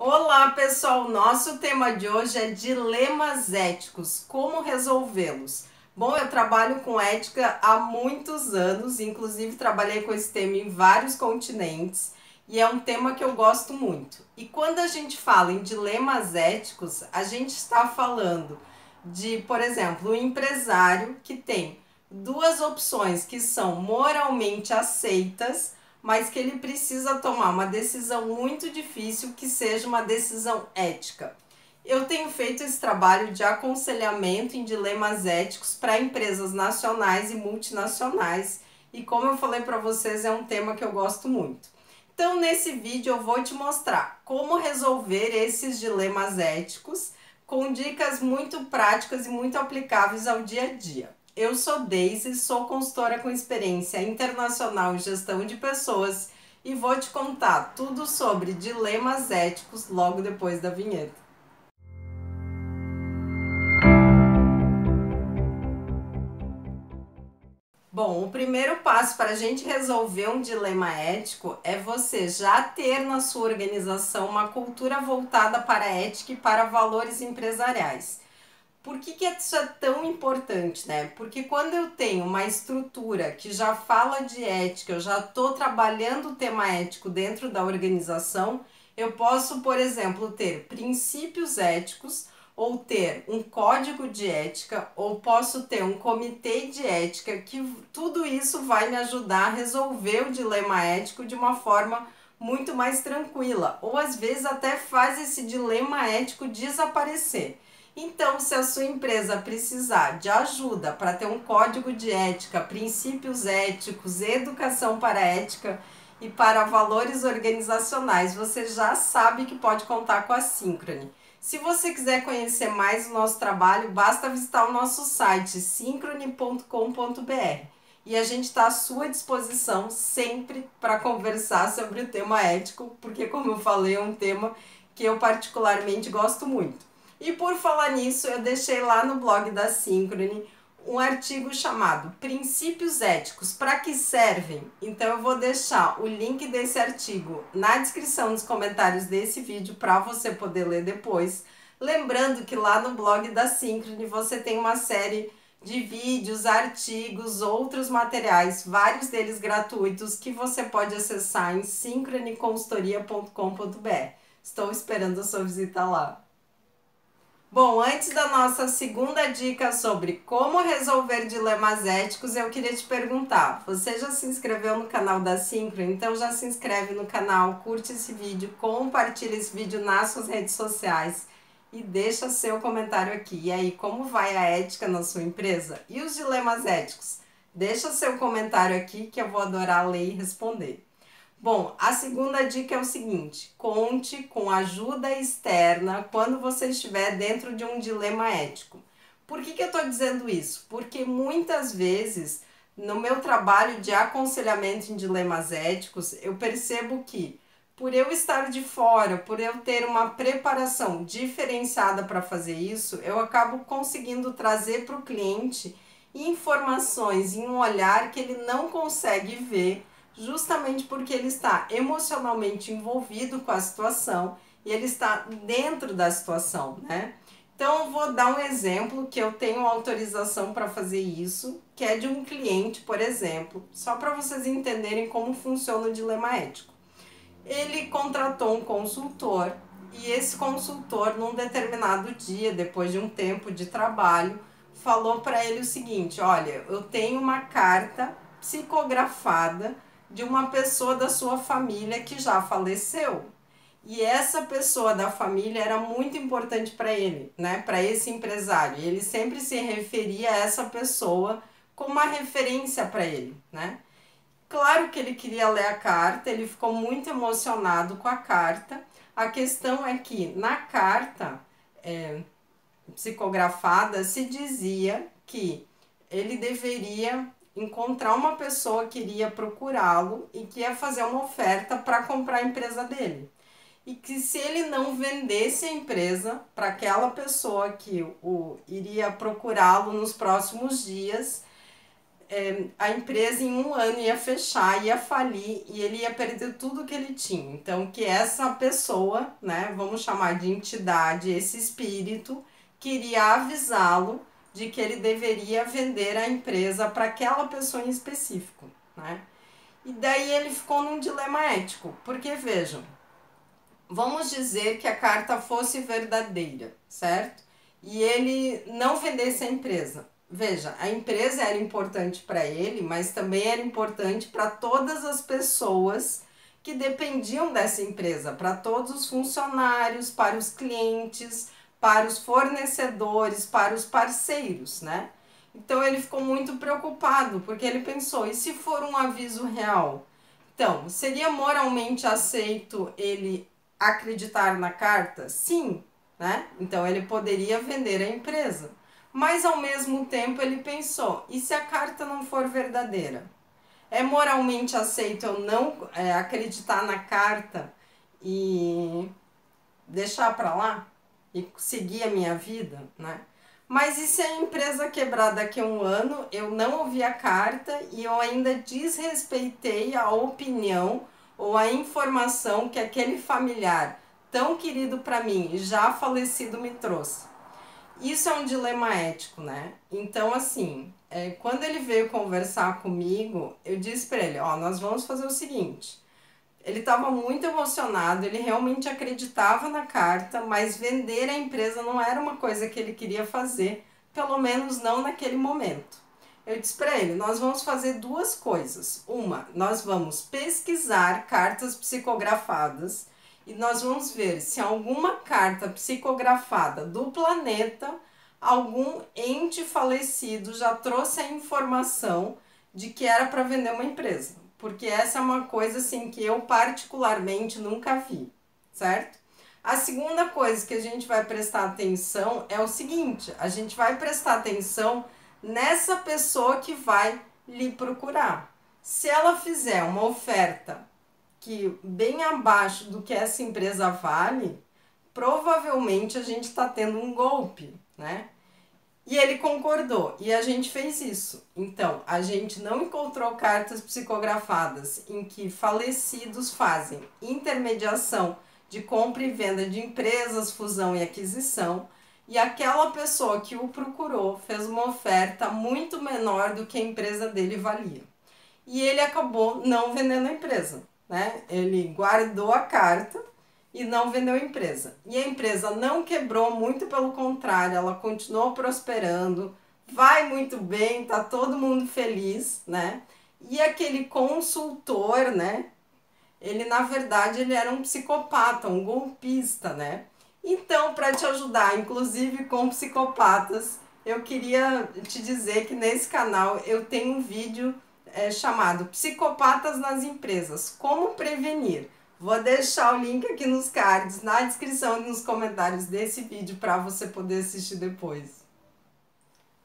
Olá, pessoal! Nosso tema de hoje é dilemas éticos, como resolvê-los? Bom, eu trabalho com ética há muitos anos, inclusive trabalhei com esse tema em vários continentes e é um tema que eu gosto muito. E quando a gente fala em dilemas éticos, a gente está falando de, por exemplo, um empresário que tem duas opções que são moralmente aceitas, mas que ele precisa tomar uma decisão muito difícil que seja uma decisão ética. Eu tenho feito esse trabalho de aconselhamento em dilemas éticos para empresas nacionais e multinacionais e, como eu falei para vocês, é um tema que eu gosto muito. Então, nesse vídeo eu vou te mostrar como resolver esses dilemas éticos com dicas muito práticas e muito aplicáveis ao dia a dia. Eu sou Daisy, sou consultora com experiência internacional em gestão de pessoas e vou te contar tudo sobre dilemas éticos logo depois da vinheta. Bom, o primeiro passo para a gente resolver um dilema ético é você já ter na sua organização uma cultura voltada para a ética e para valores empresariais. Por que isso é tão importante, né? Porque quando eu tenho uma estrutura que já fala de ética, eu já estou trabalhando o tema ético dentro da organização, eu posso, por exemplo, ter princípios éticos, ou ter um código de ética, ou posso ter um comitê de ética, que tudo isso vai me ajudar a resolver o dilema ético de uma forma muito mais tranquila, ou às vezes até faz esse dilema ético desaparecer. Então, se a sua empresa precisar de ajuda para ter um código de ética, princípios éticos, educação para a ética e para valores organizacionais, você já sabe que pode contar com a Synchrony. Se você quiser conhecer mais o nosso trabalho, basta visitar o nosso site synchrony.com.br e a gente está à sua disposição sempre para conversar sobre o tema ético, porque, como eu falei, é um tema que eu particularmente gosto muito. E por falar nisso, eu deixei lá no blog da Synchrony um artigo chamado Princípios Éticos, para que servem? Então eu vou deixar o link desse artigo na descrição dos comentários desse vídeo para você poder ler depois. Lembrando que lá no blog da Synchrony você tem uma série de vídeos, artigos, outros materiais, vários deles gratuitos, que você pode acessar em synchronyconsultoria.com.br. Estou esperando a sua visita lá. Bom, antes da nossa segunda dica sobre como resolver dilemas éticos, eu queria te perguntar, você já se inscreveu no canal da Synchrony? Então já se inscreve no canal, curte esse vídeo, compartilha esse vídeo nas suas redes sociais e deixa seu comentário aqui. E aí, como vai a ética na sua empresa? E os dilemas éticos? Deixa seu comentário aqui que eu vou adorar ler e responder. Bom, a segunda dica é o seguinte: conte com ajuda externa quando você estiver dentro de um dilema ético. Por que eu estou dizendo isso? Porque muitas vezes no meu trabalho de aconselhamento em dilemas éticos, eu percebo que, por eu estar de fora, por eu ter uma preparação diferenciada para fazer isso, eu acabo conseguindo trazer para o cliente informações em um olhar que ele não consegue ver, justamente porque ele está emocionalmente envolvido com a situação e ele está dentro da situação, né? Então, eu vou dar um exemplo que eu tenho autorização para fazer isso, que é de um cliente, por exemplo, só para vocês entenderem como funciona o dilema ético. Ele contratou um consultor e esse consultor, num determinado dia, depois de um tempo de trabalho, falou para ele o seguinte: olha, eu tenho uma carta psicografada de uma pessoa da sua família que já faleceu. E essa pessoa da família era muito importante para ele, né? Para esse empresário. E ele sempre se referia a essa pessoa como uma referência para ele, né? Claro que ele queria ler a carta, ele ficou muito emocionado com a carta. A questão é que na carta psicografada se dizia que ele deveria encontrar uma pessoa que iria procurá-lo e que ia fazer uma oferta para comprar a empresa dele. E que se ele não vendesse a empresa para aquela pessoa que iria procurá-lo nos próximos dias, a empresa em um ano ia fechar, ia falir e ele ia perder tudo que ele tinha. Então, que essa pessoa, né, vamos chamar de entidade, esse espírito, queria avisá-lo de que ele deveria vender a empresa para aquela pessoa em específico, né? E daí ele ficou num dilema ético, porque vejam, vamos dizer que a carta fosse verdadeira, certo? E ele não vendesse a empresa. Veja, a empresa era importante para ele, mas também era importante para todas as pessoas que dependiam dessa empresa, para todos os funcionários, para os clientes, para os fornecedores, para os parceiros, né? Então ele ficou muito preocupado, porque ele pensou, e se for um aviso real? Então, seria moralmente aceito ele acreditar na carta? Sim, né? Então ele poderia vender a empresa. Mas ao mesmo tempo ele pensou, e se a carta não for verdadeira? É moralmente aceito eu não acreditar na carta e deixar para lá? E seguir a minha vida, né? Mas e se a empresa quebrar daqui a um ano, eu não ouvi a carta e eu ainda desrespeitei a opinião ou a informação que aquele familiar tão querido para mim, já falecido, me trouxe? Isso é um dilema ético, né? Então, assim, quando ele veio conversar comigo, eu disse para ele, ó, nós vamos fazer o seguinte. Ele estava muito emocionado, ele realmente acreditava na carta, mas vender a empresa não era uma coisa que ele queria fazer, pelo menos não naquele momento. Eu disse para ele, nós vamos fazer duas coisas. Uma, nós vamos pesquisar cartas psicografadas e nós vamos ver se alguma carta psicografada do planeta, algum ente falecido já trouxe a informação de que era para vender uma empresa. Porque essa é uma coisa assim que eu particularmente nunca vi, certo? A segunda coisa que a gente vai prestar atenção é o seguinte, a gente vai prestar atenção nessa pessoa que vai lhe procurar. Se ela fizer uma oferta que bem abaixo do que essa empresa vale, provavelmente a gente está tendo um golpe, né? E ele concordou, e a gente fez isso. Então, a gente não encontrou cartas psicografadas em que falecidos fazem intermediação de compra e venda de empresas, fusão e aquisição, e aquela pessoa que o procurou fez uma oferta muito menor do que a empresa dele valia. E ele acabou não vendendo a empresa, né? Ele guardou a carta e não vendeu a empresa. E a empresa não quebrou, muito pelo contrário, ela continuou prosperando, vai muito bem, tá todo mundo feliz, né? E aquele consultor, né? Ele, na verdade, ele era um psicopata, um golpista, né? Então, para te ajudar, inclusive com psicopatas, eu queria te dizer que nesse canal eu tenho um vídeo chamado Psicopatas nas Empresas, como prevenir. Vou deixar o link aqui nos cards, na descrição e nos comentários desse vídeo para você poder assistir depois.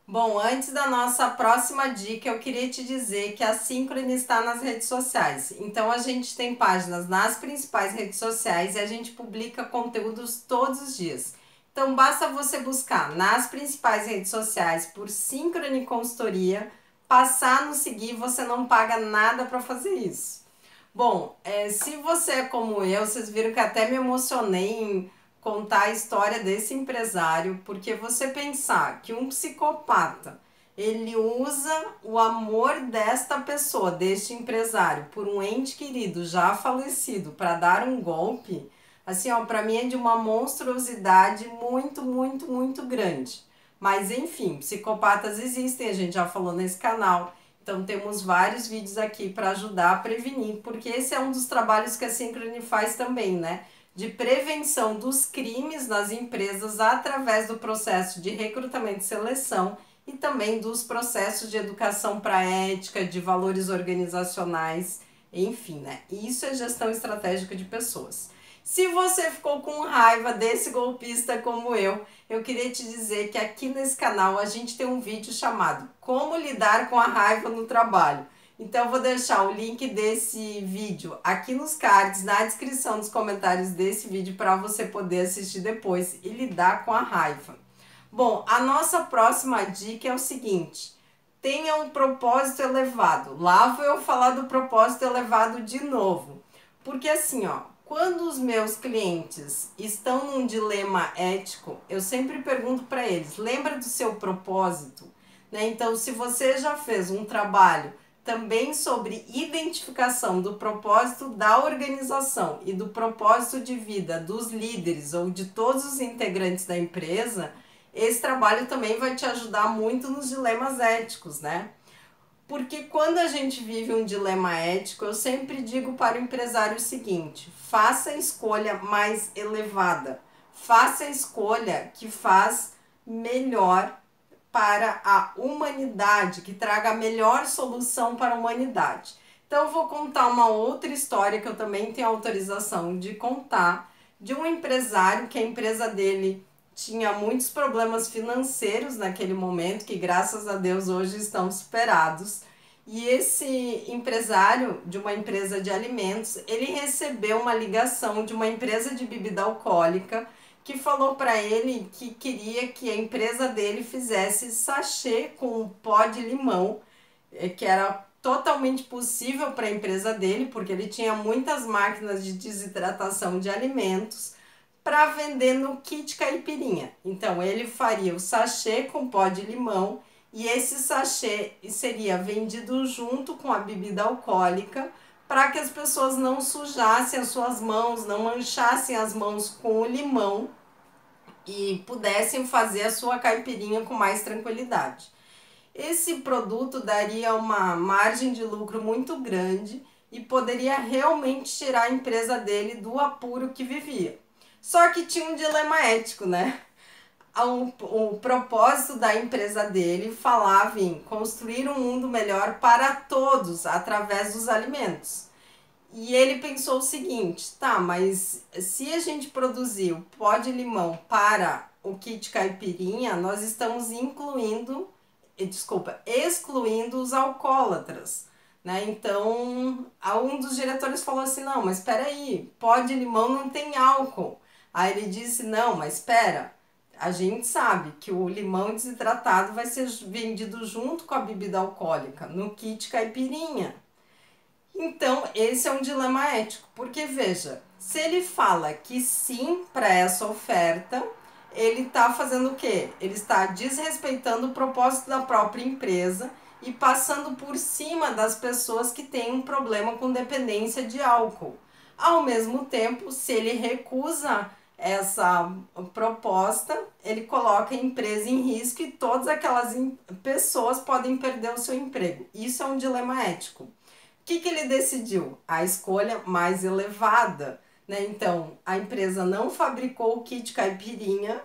Bom, antes da nossa próxima dica, eu queria te dizer que a Synchrony está nas redes sociais. Então, a gente tem páginas nas principais redes sociais e a gente publica conteúdos todos os dias. Então, basta você buscar nas principais redes sociais por Synchrony Consultoria, passar no seguir, você não paga nada para fazer isso. Bom, se você é como eu, vocês viram que até me emocionei em contar a história desse empresário, porque você pensar que um psicopata, ele usa o amor desta pessoa, deste empresário, por um ente querido já falecido para dar um golpe, assim, ó, para mim é de uma monstruosidade muito, muito, muito grande. Mas enfim, psicopatas existem, a gente já falou nesse canal. Então temos vários vídeos aqui para ajudar a prevenir, porque esse é um dos trabalhos que a Synchrony faz também, né? De prevenção dos crimes nas empresas através do processo de recrutamento e seleção e também dos processos de educação para ética, de valores organizacionais, enfim, né? Isso é gestão estratégica de pessoas. Se você ficou com raiva desse golpista como eu queria te dizer que aqui nesse canal a gente tem um vídeo chamado Como Lidar com a Raiva no Trabalho. Então eu vou deixar o link desse vídeo aqui nos cards, na descrição dos comentários desse vídeo para você poder assistir depois e lidar com a raiva. Bom, a nossa próxima dica é o seguinte: tenha um propósito elevado. Lá vou eu falar do propósito elevado de novo. Porque assim, ó, quando os meus clientes estão num dilema ético, eu sempre pergunto para eles: lembra do seu propósito? Né? Então, se você já fez um trabalho também sobre identificação do propósito da organização e do propósito de vida dos líderes ou de todos os integrantes da empresa, esse trabalho também vai te ajudar muito nos dilemas éticos, né? Porque quando a gente vive um dilema ético, eu sempre digo para o empresário o seguinte: faça a escolha mais elevada, faça a escolha que faz melhor para a humanidade, que traga a melhor solução para a humanidade. Então eu vou contar uma outra história que eu também tenho autorização de contar, de um empresário que a empresa dele tinha muitos problemas financeiros naquele momento, que graças a Deus hoje estão superados. E esse empresário de uma empresa de alimentos, ele recebeu uma ligação de uma empresa de bebida alcoólica que falou para ele que queria que a empresa dele fizesse sachê com pó de limão, que era totalmente possível para a empresa dele, porque ele tinha muitas máquinas de desidratação de alimentos, para vender no kit caipirinha. Então ele faria o sachê com pó de limão e esse sachê seria vendido junto com a bebida alcoólica, para que as pessoas não sujassem as suas mãos, não manchassem as mãos com o limão e pudessem fazer a sua caipirinha com mais tranquilidade. Esse produto daria uma margem de lucro muito grande e poderia realmente tirar a empresa dele do apuro que vivia. Só que tinha um dilema ético, né? O propósito da empresa dele falava em construir um mundo melhor para todos através dos alimentos. E ele pensou o seguinte: tá, mas se a gente produzir o pó de limão para o kit caipirinha, nós estamos excluindo os alcoólatras, né? Então, um dos diretores falou assim: não, mas espera aí, pó de limão não tem álcool. Aí ele disse: não, mas espera, a gente sabe que o limão desidratado vai ser vendido junto com a bebida alcoólica, no kit caipirinha. Então, esse é um dilema ético, porque veja, se ele fala que sim para essa oferta, ele está fazendo o quê? Ele está desrespeitando o propósito da própria empresa e passando por cima das pessoas que têm um problema com dependência de álcool. Ao mesmo tempo, se ele recusa essa proposta, ele coloca a empresa em risco e todas aquelas pessoas podem perder o seu emprego. Isso é um dilema ético. O que ele decidiu? A escolha mais elevada, né? Então, a empresa não fabricou o kit caipirinha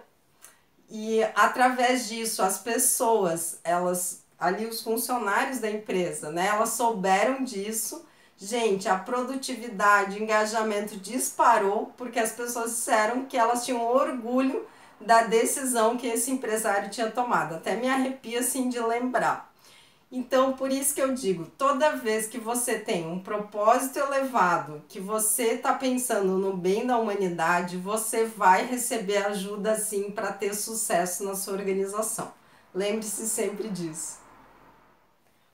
e, através disso, as pessoas, ali os funcionários da empresa, né? Elas souberam disso. Gente, a produtividade, o engajamento disparou porque as pessoas disseram que elas tinham orgulho da decisão que esse empresário tinha tomado. Até me arrepia assim de lembrar. Então, por isso que eu digo, toda vez que você tem um propósito elevado, que você está pensando no bem da humanidade, você vai receber ajuda sim para ter sucesso na sua organização. Lembre-se sempre disso.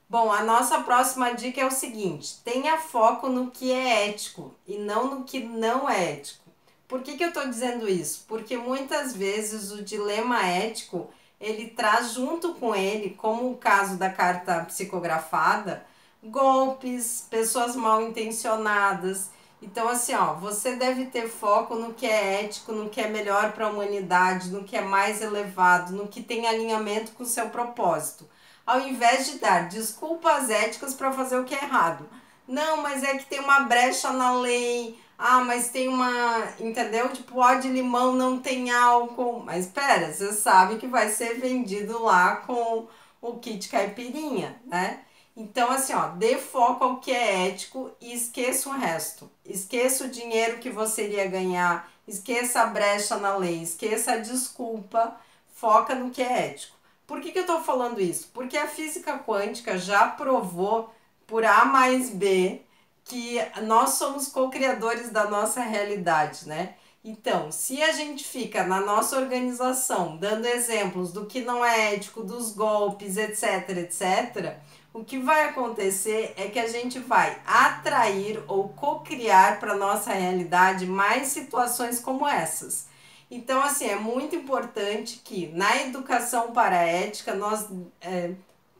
Bom, a nossa próxima dica é o seguinte: tenha foco no que é ético e não no que não é ético. Por que eu estou dizendo isso? Porque muitas vezes o dilema ético, ele traz junto com ele, como o caso da carta psicografada, golpes, pessoas mal intencionadas. Então assim, ó, você deve ter foco no que é ético, no que é melhor para a humanidade, no que é mais elevado, no que tem alinhamento com o seu propósito. Ao invés de dar desculpas éticas para fazer o que é errado. Não, mas é que tem uma brecha na lei. Ah, mas tem entendeu? Tipo, pó de limão não tem álcool. Mas espera, você sabe que vai ser vendido lá com o kit caipirinha, né? Então, assim, ó, dê foco ao que é ético e esqueça o resto. Esqueça o dinheiro que você iria ganhar, esqueça a brecha na lei, esqueça a desculpa, foca no que é ético. Por que eu estou falando isso? Porque a física quântica já provou por A mais B que nós somos co-criadores da nossa realidade, né? Então, se a gente fica na nossa organização dando exemplos do que não é ético, dos golpes, etc, etc, o que vai acontecer é que a gente vai atrair ou cocriar para nossa realidade mais situações como essas. Então, assim, é muito importante que na educação para a ética nós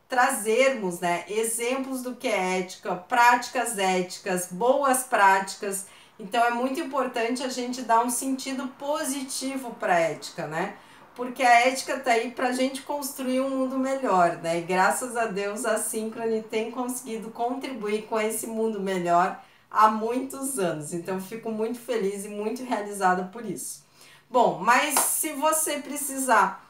trazermos, né, exemplos do que é ética, práticas éticas, boas práticas. Então é muito importante a gente dar um sentido positivo para a ética, né? Porque a ética tá aí para a gente construir um mundo melhor, né? E graças a Deus a Synchrony tem conseguido contribuir com esse mundo melhor há muitos anos. Então fico muito feliz e muito realizada por isso. Bom, mas se você precisar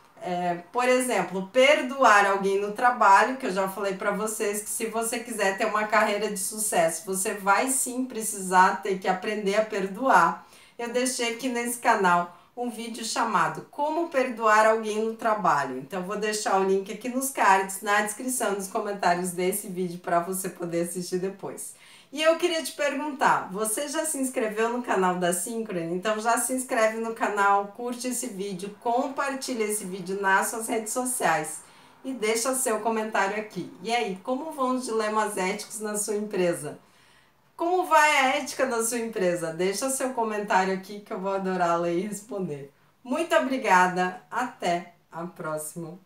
por exemplo, perdoar alguém no trabalho, que eu já falei para vocês que se você quiser ter uma carreira de sucesso, você vai sim precisar ter que aprender a perdoar. Eu deixei aqui nesse canal um vídeo chamado Como Perdoar Alguém no Trabalho. Então vou deixar o link aqui nos cards, na descrição dos comentários desse vídeo para você poder assistir depois. E eu queria te perguntar, você já se inscreveu no canal da Synchrony? Então já se inscreve no canal, curte esse vídeo, compartilha esse vídeo nas suas redes sociais e deixa seu comentário aqui. E aí, como vão os dilemas éticos na sua empresa? Como vai a ética da sua empresa? Deixa seu comentário aqui que eu vou adorar ler e responder. Muito obrigada, até a próxima.